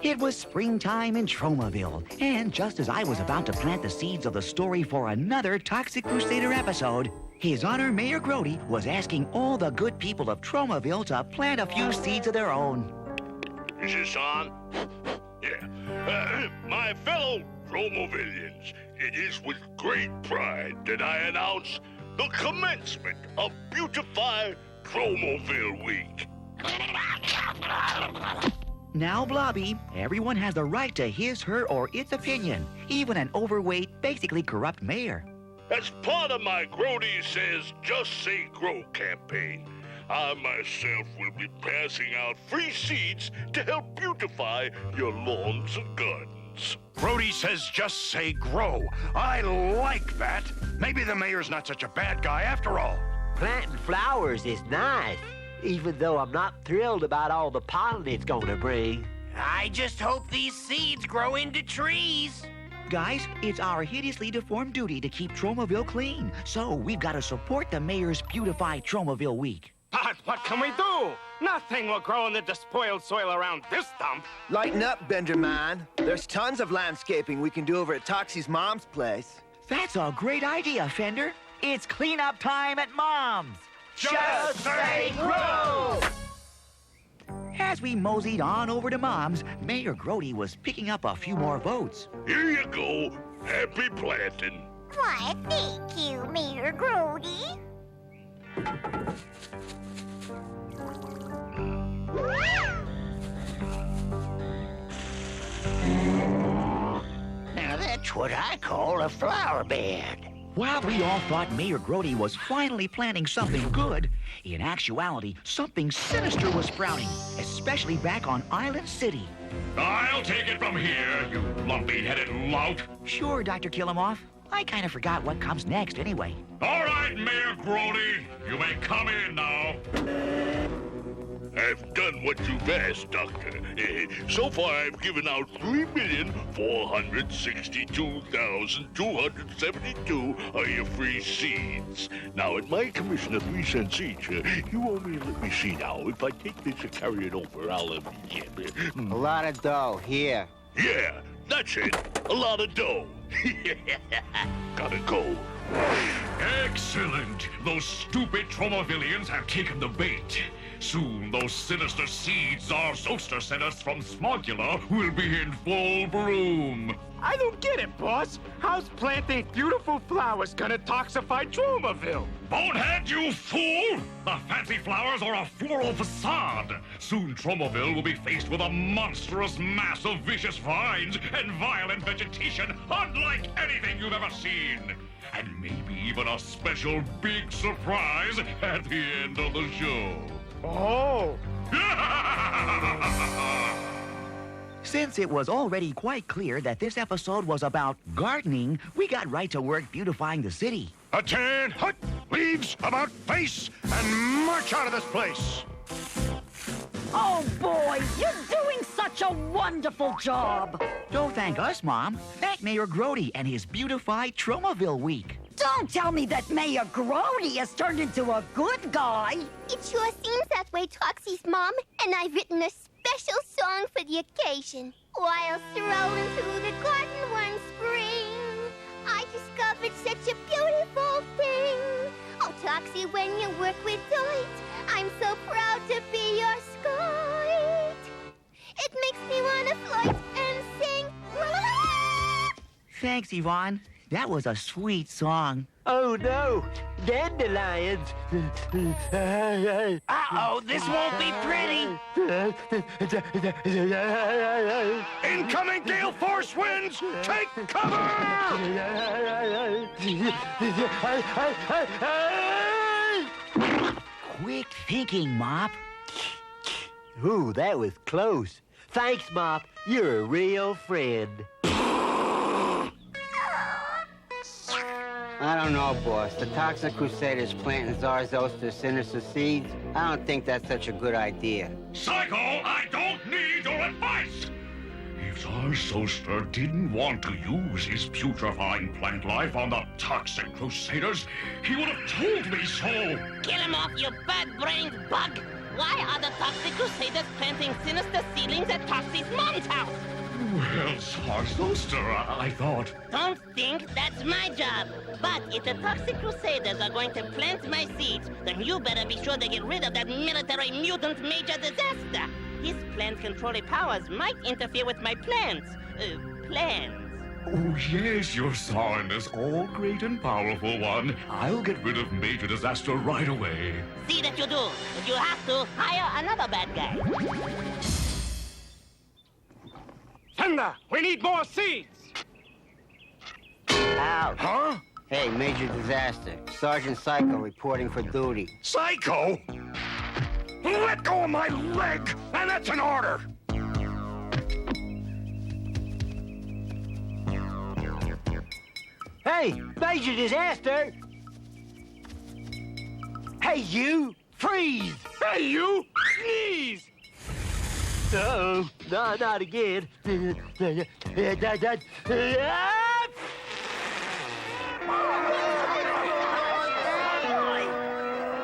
It was springtime in Tromaville, and just as I was about to plant the seeds of the story for another Toxic Crusader episode, His Honor Mayor Grody was asking all the good people of Tromaville to plant a few seeds of their own. Is this on? Yeah. My fellow Tromavillians, it is with great pride that I announce the commencement of Beautify Tromaville Week. Now, Blobby, everyone has the right to his, her, or its opinion, even an overweight, basically corrupt mayor. As part of my Grody Says Just Say Grow campaign, I myself will be passing out free seeds to help beautify your lawns and gardens. Grody Says Just Say Grow. I like that. Maybe the mayor's not such a bad guy after all. Planting flowers is nice, even though I'm not thrilled about all the pollen it's gonna bring. I just hope these seeds grow into trees. Guys, it's our hideously deformed duty to keep Tromaville clean, so we've got to support the mayor's Beautify Tromaville Week. But what can we do? Nothing will grow in the despoiled soil around this dump. Lighten up, Benjamin. There's tons of landscaping we can do over at Toxie's mom's place. That's a great idea, Fender. It's cleanup time at Mom's. Just say grow! As we moseyed on over to Mom's, Mayor Grody was picking up a few more votes. Here you go. Happy planting. Why, thank you, Mayor Grody. Now that's what I call a flower bed. While we all thought Mayor Grody was finally planning something good, in actuality, something sinister was sprouting, especially back on Island City. I'll take it from here, you lumpy-headed lout. Sure, Dr. Kilimoff. I kind of forgot what comes next anyway. All right, Mayor Grody, you may come in now. I've done what you've asked, Doctor. So far, I've given out 3,462,272 of your free seeds. Now, at my commission of 3 cents each, you owe me, let me see now. If I take this and carry it over, I'll have A lot of dough, here. Yeah, that's it. A lot of dough. Gotta go. Excellent. Those stupid Tromavillians have taken the bait. Soon, those sinister seeds our Zoster sent us from Smogula will be in full bloom. I don't get it, boss. How's planting beautiful flowers gonna toxify Tromaville? Bonehead, you fool! The fancy flowers are a floral facade. Soon Tromaville will be faced with a monstrous mass of vicious vines and violent vegetation unlike anything you've ever seen. And maybe even a special big surprise at the end of the show. Oh! Since it was already quite clear that this episode was about gardening, we got right to work beautifying the city. Attend, hut, leaves, about face, and march out of this place. Oh, boy, you're doing such a wonderful job. Don't thank us, Mom. Thank Mayor Grody and his Beautify Tromaville Week. Don't tell me that Mayor Grody has turned into a good guy. It sure seems that way, Toxie's mom, and I've written a special song for the occasion. While strolling through the garden one spring, I discovered such a beautiful thing. Oh, Toxie, when you work with delight, I'm so proud to be your scout. It makes me want to float and sing. Thanks, Yvonne. That was a sweet song. Oh no, dandelions. Uh-oh, this won't be pretty. Incoming gale force winds, take cover! Quick thinking, Mop. Ooh, that was close. Thanks, Mop. You're a real friend. I don't know, boss. The Toxic Crusaders planting Zarzoster sinister seeds? I don't think that's such a good idea. Psycho, I don't need your advice! If Zarzoster didn't want to use his putrefying plant life on the Toxic Crusaders, he would have told me so. Get him off, you bad-brained bug. Why are the Toxic Crusaders planting sinister seedlings at Toxie's mom's house? Well, Zarzoster, I thought... Don't think that's my job. But if the Toxic Crusaders are going to plant my seeds, then you better be sure to get rid of that military mutant Major Disaster. His plant-controlling powers might interfere with my plans. Oh, yes, your Highness, all great and powerful one. I'll get rid of Major Disaster right away. See that you do. If you have to, hire another bad guy. Thunder, we need more seeds. Out. Huh? Hey, Major Disaster. Sergeant Psycho reporting for duty. Psycho? Let go of my leg, and that's an order. Hey, Major Disaster! Hey, you! Freeze! Hey, you! Sneeze! Uh-oh. No, not again.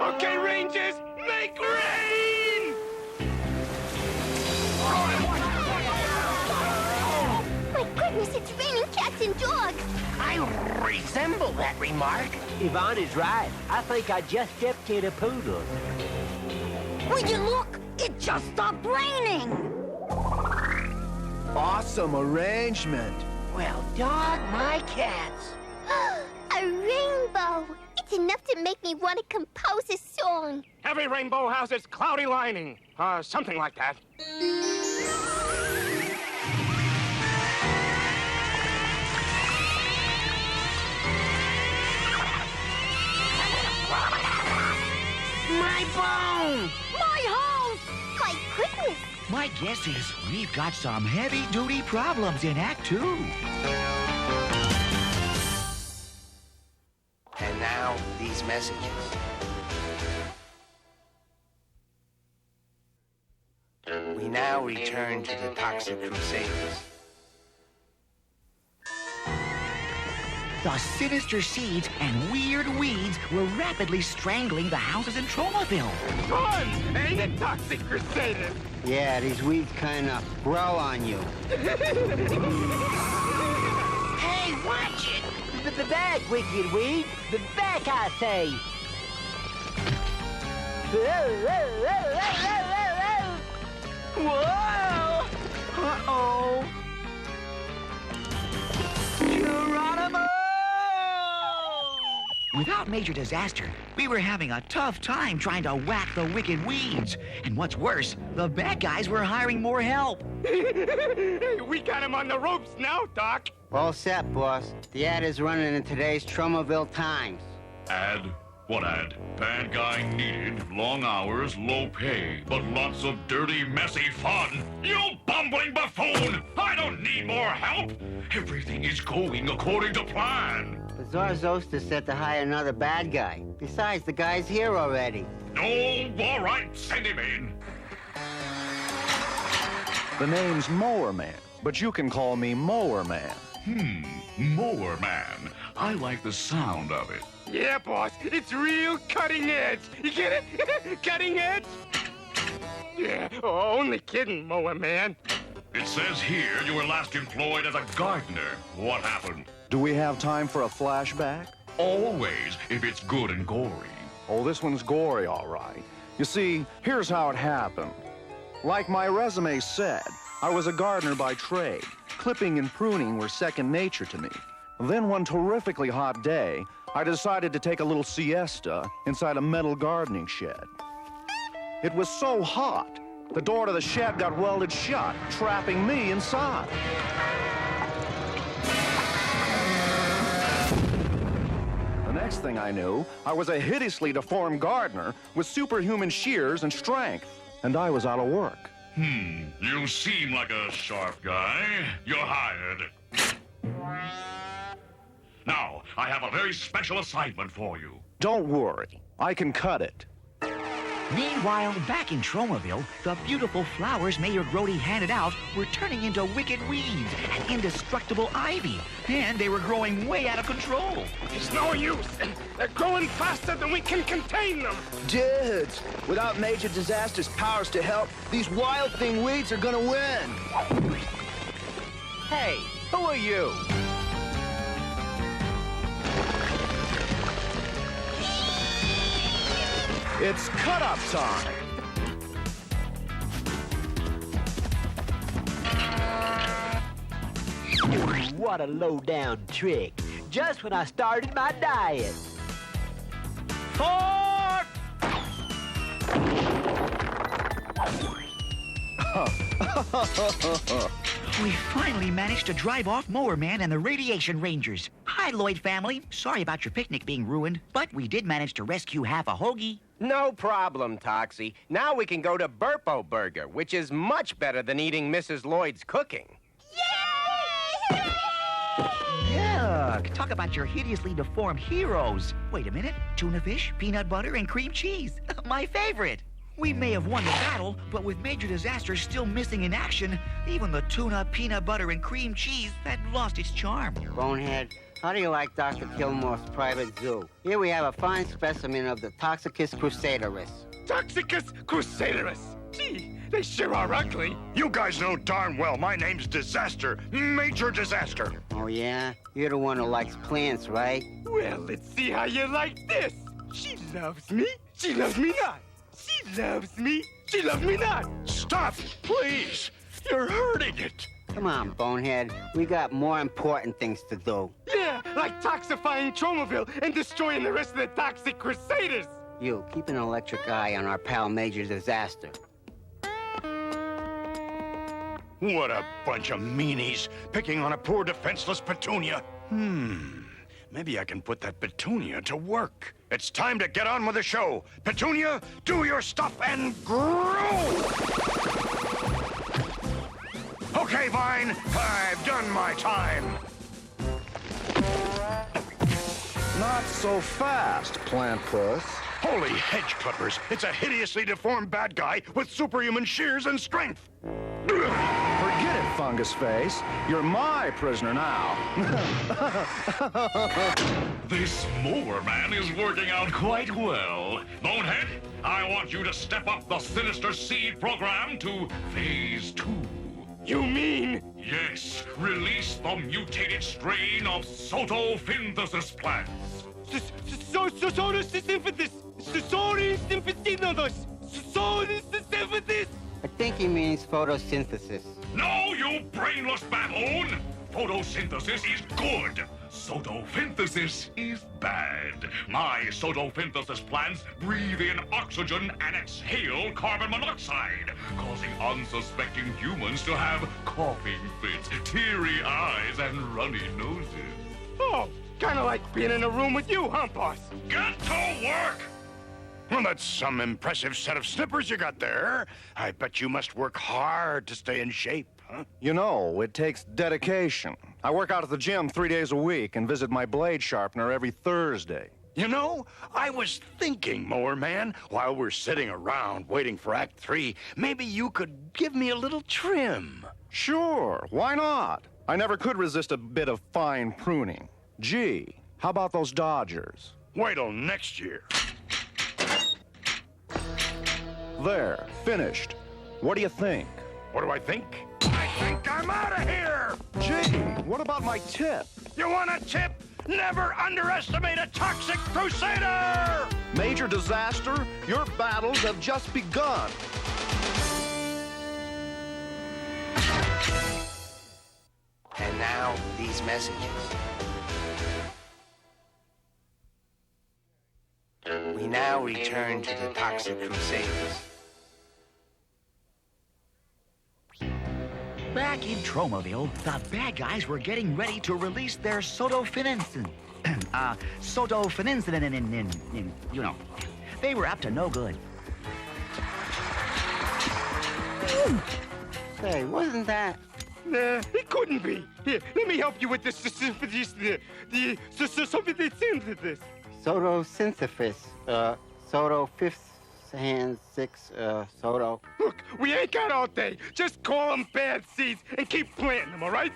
Okay, Rangers, make rain! My goodness, it's raining cats and dogs. I resemble that remark. Yvonne is right. I think I just stepped in a poodle. Will you look? It just stopped raining. Awesome arrangement. Well, dog my cats. A rainbow. It's enough to make me want to compose a song. Every rainbow has its cloudy lining. Something like that. My bone! My house! My goodness. My guess is we've got some heavy-duty problems in Act 2. And now, these messages. We now return to the Toxic Crusaders. The sinister seeds and weird weeds were rapidly strangling the houses in Tromaville. Fun! Ain't it, Toxic Crusaders? Yeah, these weeds kind of grow on you. Hey, watch it! The back, wicked weed. The back, I say. Whoa! Uh-oh. Geronimo! Without Major Disaster, we were having a tough time trying to whack the wicked weeds. And what's worse, the bad guys were hiring more help. We got him on the ropes now, Doc. All set, boss. The ad is running in today's Tromaville Times. Ad? What ad? Bad guy needed, long hours, low pay, but lots of dirty, messy fun. You bumbling buffoon! I don't need more help! Everything is going according to plan. But Zarzoster said to hire another bad guy. Besides, the guy's here already. Oh, all right, send him in. The name's Mower Man, but you can call me Mower Man. Mower Man. I like the sound of it. Yeah, boss, it's real cutting edge. You get it? Cutting edge? Yeah, only kidding, Mower Man. It says here you were last employed as a gardener. What happened? Do we have time for a flashback? Always, if it's good and gory. Oh, this one's gory, all right. You see, here's how it happened. Like my resume said, I was a gardener by trade. Clipping and pruning were second nature to me. Then one terrifically hot day, I decided to take a little siesta inside a metal gardening shed. It was so hot, the door to the shed got welded shut, trapping me inside. The next thing I knew, I was a hideously deformed gardener with superhuman shears and strength, and I was out of work. You seem like a sharp guy. You're hired. Now, I have a very special assignment for you. Don't worry, I can cut it. Meanwhile, back in Tromaville, the beautiful flowers Mayor Grody handed out were turning into wicked weeds and indestructible ivy, and they were growing way out of control. It's no use. They're growing faster than we can contain them. Dudes, without Major Disaster's powers to help, these wild thing weeds are gonna win. Hey, who are you? It's cut-up time. What a low-down trick. Just when I started my diet. Fork! We finally managed to drive off Mower Man and the Radiation Rangers. Hi, Lloyd family. Sorry about your picnic being ruined, but we did manage to rescue half a hoagie. No problem, Toxie. Now we can go to Burpo Burger, which is much better than eating Mrs. Lloyd's cooking. Yuck! Talk about your hideously deformed heroes. Wait a minute. Tuna fish, peanut butter, and cream cheese. My favorite. We may have won the battle, but with Major Disaster still missing in action, even the tuna, peanut butter, and cream cheese had lost its charm. Bonehead, how do you like Dr. Gilmore's private zoo? Here we have a fine specimen of the Toxicus crusaderus. Toxicus Crusaders. Gee, they sure are ugly. You guys know darn well my name's Disaster. Major Disaster. Oh, yeah? You're the one who likes plants, right? Well, let's see how you like this. She loves me. She loves me not. She loves me. She loves me not. Stop, please. You're hurting it. Come on, Bonehead. We got more important things to do. Yeah, like toxifying Tromaville and destroying the rest of the Toxic Crusaders. You, keep an electric eye on our pal Major Disaster. What a bunch of meanies, picking on a poor defenseless Petunia. Maybe I can put that Petunia to work. It's time to get on with the show. Petunia, do your stuff and grow! Okay, Vine, I've done my time. Not so fast, Plant Puss. Holy hedge clippers, it's a hideously deformed bad guy with superhuman shears and strength. Forget it, Fungus Face. You're my prisoner now. This Mower Man is working out quite well. Bonehead, I want you to step up the Sinister Seed program to Phase 2. You mean? Yes, release the mutated strain of Sotophinthus plants. I think he means photosynthesis. No, you brainless baboon! Photosynthesis is good. Photosynthesis is bad. My photosynthesis plants breathe in oxygen and exhale carbon monoxide, causing unsuspecting humans to have coughing fits, teary eyes, and runny noses. Oh, kind of like being in a room with you, huh, boss? Get to work! Well, that's some impressive set of snippers you got there. I bet you must work hard to stay in shape, huh? You know, it takes dedication. I work out at the gym 3 days a week and visit my blade sharpener every Thursday. You know, I was thinking, Mower Man, while we're sitting around waiting for Act 3, maybe you could give me a little trim. Sure, why not? I never could resist a bit of fine pruning. Gee, how about those Dodgers? Wait till next year. There, finished. What do you think? What do I think? I think I'm out of here! Gee, what about my tip? You want a tip? Never underestimate a toxic crusader! Major Disaster, your battles have just begun. And now, these messages. We now return to the Toxic Crusaders. Back in Tromaville, the bad guys were getting ready to release their Sotophinensin. You know. They were up to no good. Say, wasn't that... Nah, it couldn't be. Here, let me help you with this. Photosynthesis. Photosynthesis. hands, 6, Soto. Look, we ain't got all day. Just call them bad seeds and keep planting them, all right?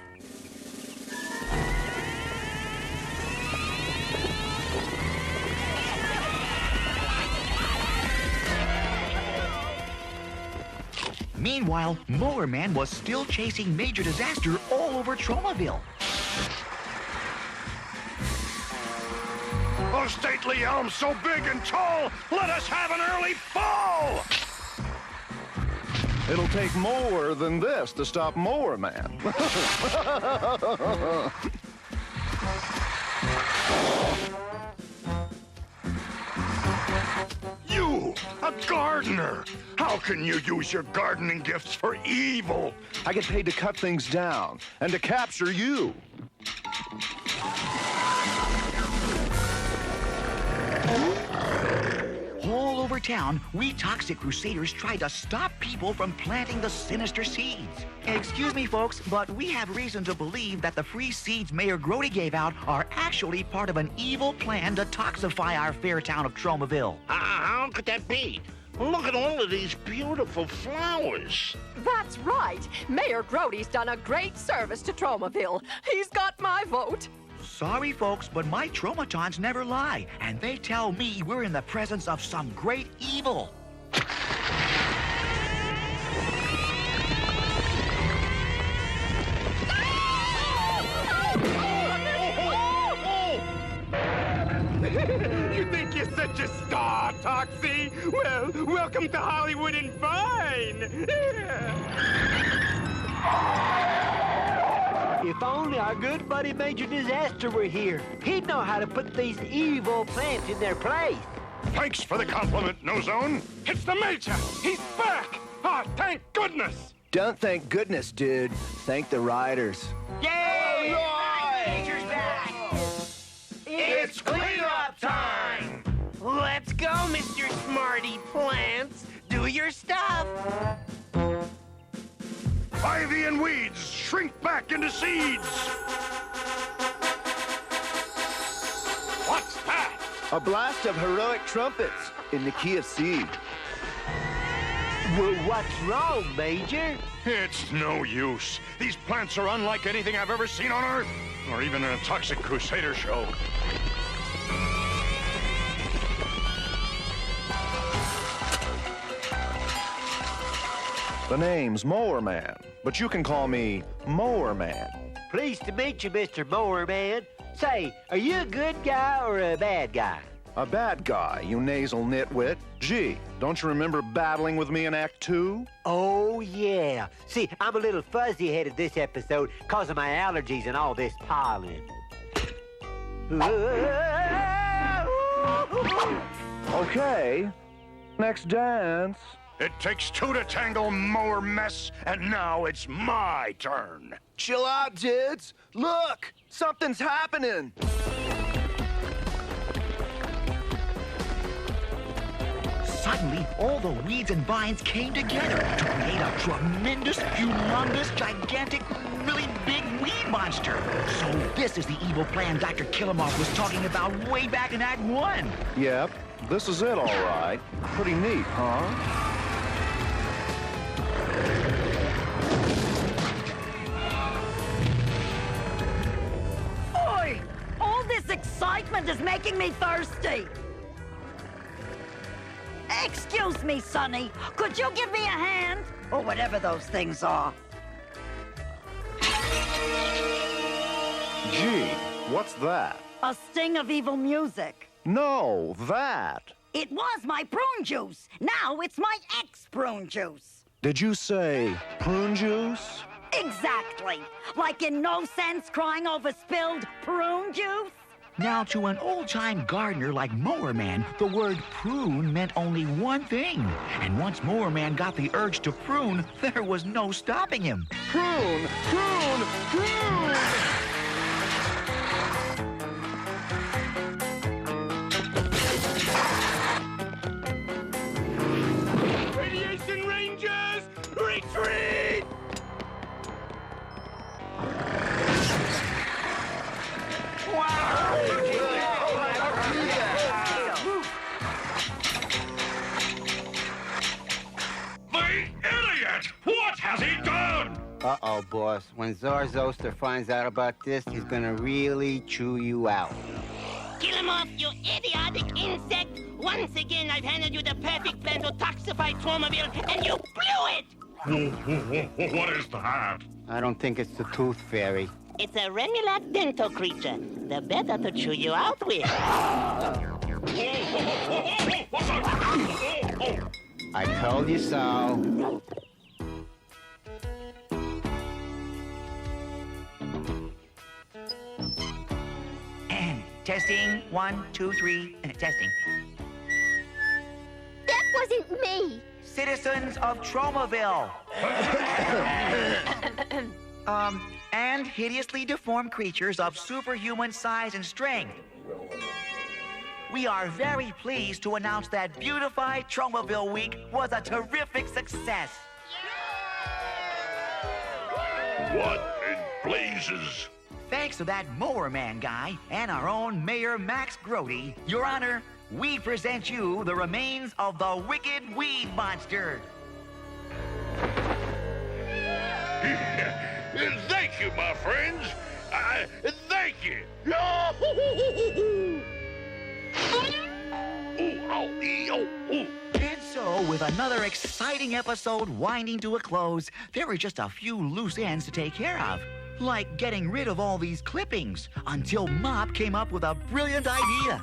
Meanwhile, Mower Man was still chasing Major Disaster all over Tromaville. A stately elm so big and tall, let us have an early fall! It'll take more than this to stop Mower Man. You, a gardener! How can you use your gardening gifts for evil? I get paid to cut things down and to capture you. All over town, we Toxic Crusaders tried to stop people from planting the sinister seeds. Excuse me, folks, but we have reason to believe that the free seeds Mayor Grody gave out are actually part of an evil plan to toxify our fair town of Tromaville. How could that be? Look at all of these beautiful flowers. That's right. Mayor Grody's done a great service to Tromaville. He's got my vote. Sorry, folks, but my Tromatons never lie, and they tell me we're in the presence of some great evil. You think you're such a star, Toxie? Well, welcome to Hollywood and Vine. If only our good buddy Major Disaster were here. He'd know how to put these evil plants in their place. Thanks for the compliment, No Zone. It's the Major. He's back. Ah, thank goodness. Don't thank goodness, dude. Thank the riders. Yay! Major's back! It's cleanup time! Let's go, Mr. Smarty Plants. Do your stuff. Ivy and weeds shrink back into seeds. What's that? A blast of heroic trumpets in the key of C. Well, what's wrong, Major? It's no use. These plants are unlike anything I've ever seen on Earth, or even in a Toxic Crusader show. The name's Mower Man, but you can call me Mower Man. Pleased to meet you, Mr. Mower Man. Say, are you a good guy or a bad guy? A bad guy, you nasal nitwit. Gee, don't you remember battling with me in Act 2? Oh, yeah. See, I'm a little fuzzy-headed this episode because of my allergies and all this pollen. Okay, next dance. It takes two to tangle, Mower Mess, and now it's my turn. Chill out, dudes. Look, something's happening. Suddenly, all the weeds and vines came together to create a tremendous, humongous, gigantic, really big weed monster. So this is the evil plan Dr. Killamov was talking about way back in Act 1. Yep, this is it, all right. Pretty neat, huh? Oi! All this excitement is making me thirsty. Excuse me, Sonny. Could you give me a hand? Or whatever those things are. Gee, what's that? A sting of evil music. No, that. It was my prune juice. Now it's my ex-prune juice. Did you say prune juice? Exactly. Like in No Sense crying over spilled prune juice. Now, to an old-time gardener like Mower Man, the word prune meant only one thing. And once Mower Man got the urge to prune, there was no stopping him. Prune! Prune! Prune! Radiation Rangers, retreat! has he done? Uh-oh, boss. When Zarzoster finds out about this, he's gonna really chew you out. Kill him off, you idiotic insect! Once again, I've handed you the perfect plan to toxify Tromaville, and you blew it! What is that? I don't think it's the Tooth Fairy. It's a Remulac dental creature. The better to chew you out with. I told you so. Testing, 1, 2, 3, testing. That wasn't me. Citizens of Tromaville. And hideously deformed creatures of superhuman size and strength. We are very pleased to announce that Beautified Tromaville Week was a terrific success. What in blazes? Thanks to that Mower Man guy and our own Mayor Max Grody, Your Honor, we present you the remains of the wicked weed monster. Thank you, my friends. Thank you. And so, with another exciting episode winding to a close, there were just a few loose ends to take care of. Like getting rid of all these clippings, until Mop came up with a brilliant idea.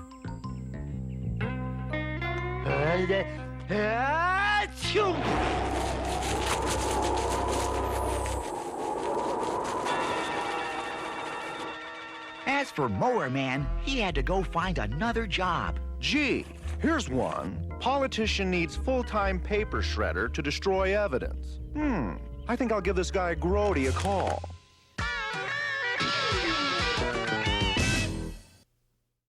As for Mower Man, he had to go find another job. Gee, here's one. Politician needs full-time paper shredder to destroy evidence. I think I'll give this guy Grody a call.